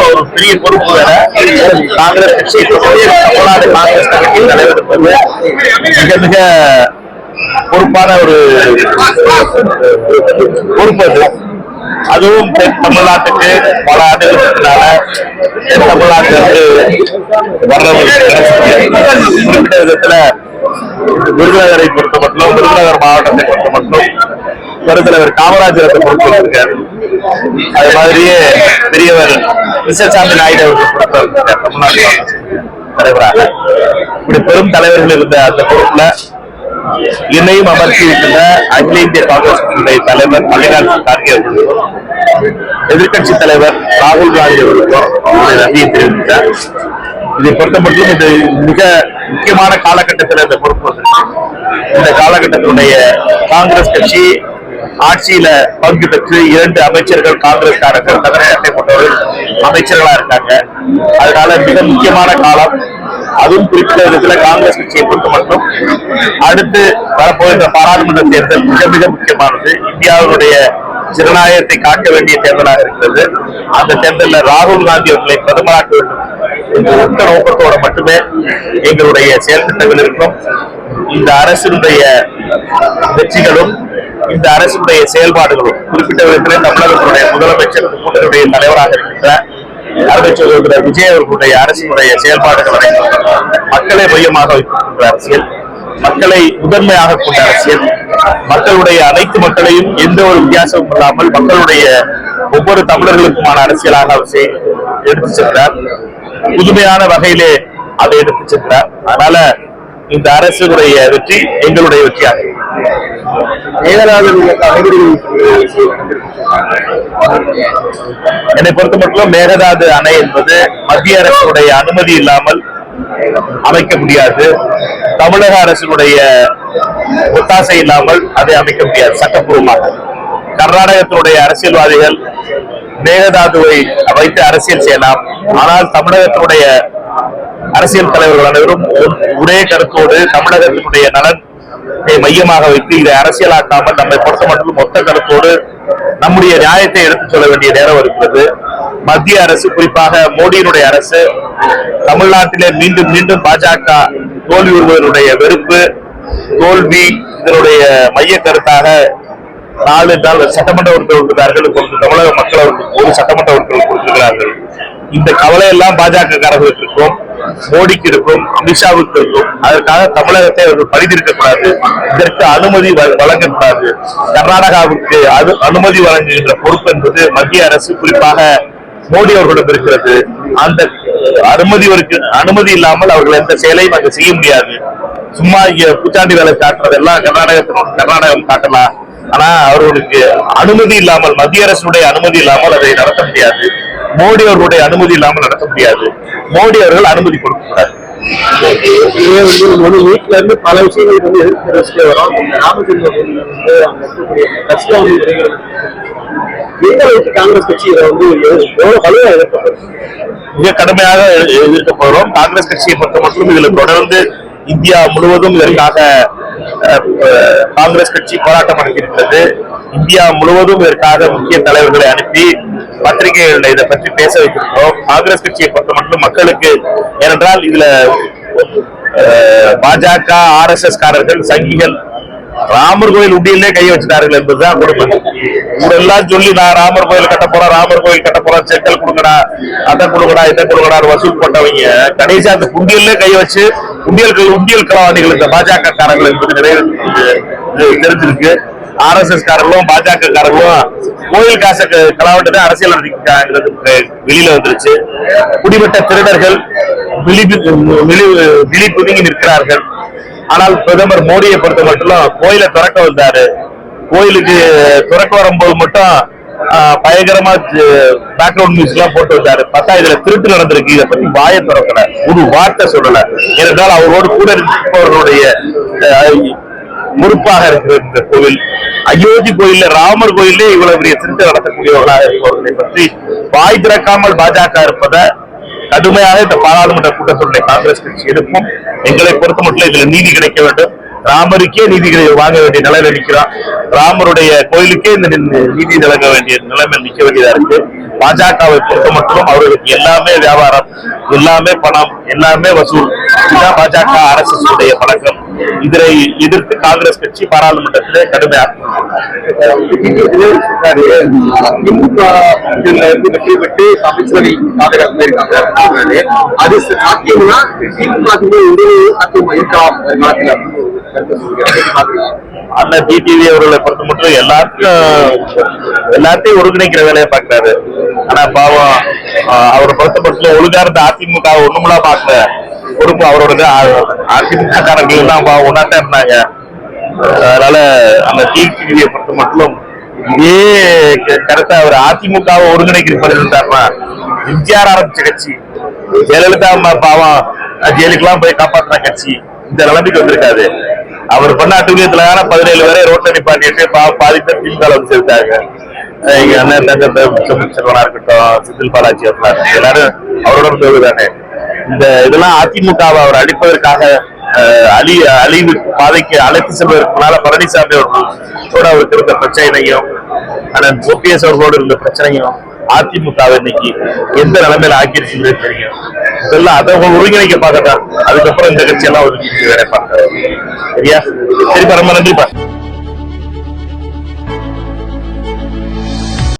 ஒரு பெரிய பொறுப்பு வேற. காங்கிரஸ் கட்சி தமிழ்நாடு காங்கிரஸ் கட்சியின் தலைவர் மிக மிக பொறுப்பான ஒரு பொறுப்பு அது. அதுவும் தென் தமிழ்நாட்டுக்கு பல ஆண்டுகளுக்குனால தென் தமிழ்நாட்டிலிருந்து குறிப்பிட்ட விதத்துல விருதுநகரை பொறுத்த மட்டும், விருதுநகர் மாவட்டத்தை பொறுத்த மட்டும் பெருந்தலைவர் காமராஜரத்தை பொறுத்திருக்காரு. அது மாதிரியே பெரியவர் கிருஷ்ணசாமி நாயுடு அவர்கள் பொறுத்திருக்கார் தமிழ்நாட்டு தலைவராக. இப்படி பெரும் தலைவர்கள் இருந்த அந்த பொறுப்புல என்னையும் அமர்த்தி வைத்துள்ள அகில இந்திய காங்கிரஸ் தலைவர் மல்லிகார்ஜுன கார்கே அவர்களுக்கும் எதிர்கட்சி தலைவர் ராகுல் காந்தி அவர்களுக்கும் நன்றியை தெரிவித்தார். இதை பொறுத்த மட்டும் இது மிக முக்கியமான காலகட்டத்தில் இந்த பொறுப்பு வந்திருக்கு. இந்த காலகட்டத்தினுடைய காங்கிரஸ் கட்சி ஆட்சியில பங்கு பெற்று 2 அமைச்சர்கள் காங்கிரஸ்காரர்கள் நகர அட்டை போட்டவர்கள் அமைச்சர்களா இருக்காங்க. அதனால மிக முக்கியமான காலம். அதுவும் குறிப்பிட்ட விதத்துல காங்கிரஸ் கட்சியை பொறுத்த மட்டும் அடுத்து வரப்போகின்ற பாராளுமன்ற தேர்தல் மிக மிக முக்கியமானது. இந்தியாவுடைய ஜனநாயகத்தை காக்க வேண்டிய தேர்தலாக இருக்கிறது. அந்த தேர்தலில் ராகுல் காந்தி அவர்களை பிரதமராக்க வேண்டும் என்ற ஒத்த நோக்கத்தோடு மட்டுமே எங்களுடைய செயல் திட்டங்கள் இருக்கும். இந்த அரசினுடைய வெற்றிகளும் இந்த அரசுடைய செயல்பாடுகளும் குறிப்பிட்ட விதத்தில் தமிழகத்தினுடைய முதலமைச்சர் கூட்டணியுடைய தலைவராக இருக்கின்ற அருமை சகோதரர் விஜய் அவர்களுடைய அரசினுடைய செயல்பாடுகள் அனைத்தும் மக்களை மையமாக வைத்திருக்கின்ற அரசியல், மக்களை முதன்மையாக கொண்ட அரசியல், மக்களுடைய அனைத்து மக்களையும் எந்த ஒரு வித்தியாசமும் இல்லாமல் மக்களுடைய ஒவ்வொரு தமிழர்களுக்குமான அரசியலாக அவர் எடுத்து சென்றார். புதுமையான வகையிலே அதை எடுத்து சென்றார். அதனால இந்த அரசுடைய வெற்றி எங்களுடைய வெற்றியாக என்னை பொறுத்த மட்டும் மேகதாது அணை என்பது மத்திய அரசுடைய அனுமதி இல்லாமல் அமைக்க முடியாது. தமிழக அரசினுடைய ஒத்தாசை இல்லாமல் அதை அமைக்க முடியாது சட்டப்பூர்வமாக. கர்நாடகத்தினுடைய அரசியல்வாதிகள் மேகதாதுவை வைத்து அரசியல் செய்யலாம். ஆனால் தமிழகத்தினுடைய அரசியல் தலைவர்கள் அனைவரும் ஒரே கருத்தோடு தமிழகத்தினுடைய நலனை மையமாக வைத்து இதை அரசியலாக்காமல் நம்மை பொறுத்த மட்டும் மொத்த கருத்தோடு நம்முடைய நியாயத்தை எடுத்துச் சொல்ல வேண்டிய நேரம் இருக்கிறது. மத்திய அரசு, குறிப்பாக மோடியினுடைய அரசு தமிழ்நாட்டிலே மீண்டும் மீண்டும் பாஜக தோல்வி வருவதனுடைய வெறுப்பு, தோல்வி இதனுடைய மைய கருத்தாக 4 சட்டமன்ற உறுப்பினர் கொடுக்கிறார்கள். இப்பொழுது தமிழக மக்கள் அவர்களுக்கு 1 சட்டமன்ற உறுப்பினர் கொடுத்திருக்கிறார்கள். இந்த கவலை எல்லாம் பாஜக காரர்களுக்கு இருக்கும், மோடிக்கு இருக்கும், அமித்ஷாவுக்கு இருக்கும். அதற்காக தமிழகத்தை அவர்கள் பழித்திருக்கக்கூடாது, இதற்கு அனுமதி வழங்கக்கூடாது. கர்நாடகாவுக்கு அனுமதி வழங்குகின்ற பொறுப்பு என்பது மத்திய அரசு, குறிப்பாக மோடி அவர்களிடம் இருக்கிறது. அந்த அனுமதி இல்லாமல் அவர்கள் எந்த செயலையும் அங்கு செய்ய முடியாது. சும்மா பூச்சாண்டி வேலை காட்டுறதெல்லாம் கர்நாடகம் காட்டலாம். ஆனா அவர்களுக்கு அனுமதி இல்லாமல், மத்திய அரசுடைய அனுமதி இல்லாமல் அதை நடத்த முடியாது. மோடி அவர்களுடைய அனுமதி இல்லாமல் நடத்த முடியாது. மோடி அவர்கள் அனுமதி கொடுக்கக்கூடாது. வீட்டுல இருந்து பல விஷயங்கள் காங்கிரஸ் கட்சி மிக கடுமையாக எதிர்க்க போகிறோம். காங்கிரஸ் கட்சியை பொறுத்த மட்டும் இதுல தொடர்ந்து இந்தியா முழுவதும் இதற்காக காங்கிரஸ் கட்சி போராட்டம் நடத்தியிருக்கிறது. இந்தியா முழுவதும் இதற்காக முக்கிய தலைவர்களை அனுப்பி பத்திரிகைகள் இதை பற்றி பேச வைத்திருக்கிறோம். காங்கிரஸ் கட்சியை பொறுத்த மட்டும் மக்களுக்கு, ஏனென்றால் இதுல பாஜக, RSS காரர்கள், சங்கிகள் ராமர் கோயில் உண்டியிலே கையை வச்சுட்டார்கள் என்பதுதான் கொடுமை. இதெல்லாம் சொல்லி நான் ராமர் கோயில் கட்ட போறேன், ராமர் கோயில் கட்ட போறேன், செங்கல் கொடுங்கடா, அதை கொடுங்கடா, இதை கொடுங்கடா வசூல் போட்டவங்க கடைசி அந்த உண்டியல்லே கையை வச்சு உண்டியல் களவாணிகள் இந்த பாஜக காரர்கள் என்பது நிறைய தெரிஞ்சிருக்கு. RSS காரர்களும் பாஜக காரர்களும் கோயில் காசை களவாட்டு தான் அரசியல் நடத்திக்கிறாங்கிறது வெளியில வந்துருச்சு. குடிமட்ட திருடர்கள் விழி புதுங்கி நிற்கிறார்கள். ஆனால் பிரதமர் மோடியை பொறுத்த மட்டும் கோயிலை திறக்க வந்தாரு. கோயிலுக்கு திறக்க வரும்போது மட்டும் பயங்கரமா பேக்ரவுண்ட் மியூசிக் எல்லாம் போட்டு வந்தாரு. பார்த்தா இதுல திருட்டு நடந்திருக்கு. இதை பத்தி வாயை திறக்கல, ஒரு வார்த்தை சொல்லல. ஏனென்றால் அவரோடு கூட இருப்பவர்களுடைய பொறுப்பாக இருக்கிற இந்த கோவில், அயோத்தி கோயில்ல, ராமர் கோயிலே இவ்வளவு பெரிய திருட்டு நடத்தக்கூடியவர்களாக இருப்பவர்களை பற்றி வாய் திறக்காமல் பாஜக இருப்பதை கடுமையாக இந்த பாராளுமன்ற கூட்டத்தினுடைய காங்கிரஸ் கட்சி எடுக்கும். எங்களை பொறுத்த மட்டும் இதுல நீதி கிடைக்க வேண்டும். ராமருக்கே நீதி வாங்க வேண்டிய நிலையில நிக்கிறோம். ராமருடைய கோயிலுக்கே இந்த நீதி வழங்க வேண்டிய நிலைமை நிக்க வேண்டியதா இருக்கு. பாஜகவை பொறுத்த மட்டும் அவர்களுக்கு எல்லாமே வியாபாரம், எல்லாமே பணம், எல்லாமே வசூல். இதுதான் பாஜக RSS பழக்கம். இதனை எதிர்த்து காங்கிரஸ் கட்சி பாராளுமன்றத்திலே கடுமையாக வெற்றி பெற்று அமைச்சரவை பாதுகாப்பு இருக்காங்க. அது சாத்தியம்னா அந்த டிடிவி அவர்களை பொறுத்த மட்டும் எல்லாத்தையும் ஒருங்கிணைக்கிற வேலையை பார்க்கிறாரு. ஆனா பாவம் அவரை பொறுத்த மட்டும் ஒழுங்கார்ந்த அதிமுக ஒண்ணுமுலா பார்க்கல. பொறுப்பு அவரோட அதிமுக காரர்கள் தான் ஒன்னாத்தான் இருந்தாங்க. அதனால அந்த டிடிவியை பொறுத்த மட்டும் இதே கருத்தை அவர் அதிமுகவை ஒருங்கிணைக்கிற பண்ணிருந்தாருன்னா எம்ஜிஆர் ஆரம்பிச்ச கட்சி, ஜெயலலிதா பாவம் ஜெயிலுக்கெல்லாம் போய் காப்பாற்றின கட்சி இந்த நிலைமைக்கு வந்திருக்காது. அவர் பண்ண அட்டுவியத்துல 17 பேரை ரோட்ல நிப்பாட்டிட்டு பாதி பேர் திமுக வந்து சேர்த்தாங்க. அண்ணன் தங்கா இருக்கட்டும், செந்தில் பாலாஜி அவர்களா எல்லாரும் அவரோட தேவைதானே. இந்த இதெல்லாம் அதிமுகவை அவர் அழிப்பதற்காக அழிவு பாதைக்கு அழைத்து செல்வதற்குனால பழனிசாமி அவர்களோட அவருக்கு இருந்த பிரச்சனையும் அண்ணன் OPS அவர்களோடு இருந்த பிரச்சனையும் அதிமுகவை இன்னைக்கு எந்த நிலைமையில ஆக்கிருச்சுன்னு தெரியும். இதெல்லாம் அதை ஒருங்கிணைக்க பார்க்கத்தான். அதுக்கப்புறம் இந்த கட்சியெல்லாம் ஒதுக்கி வேலை பார்க்க சரியா. சரி, ரொம்ப நன்றிப்பா.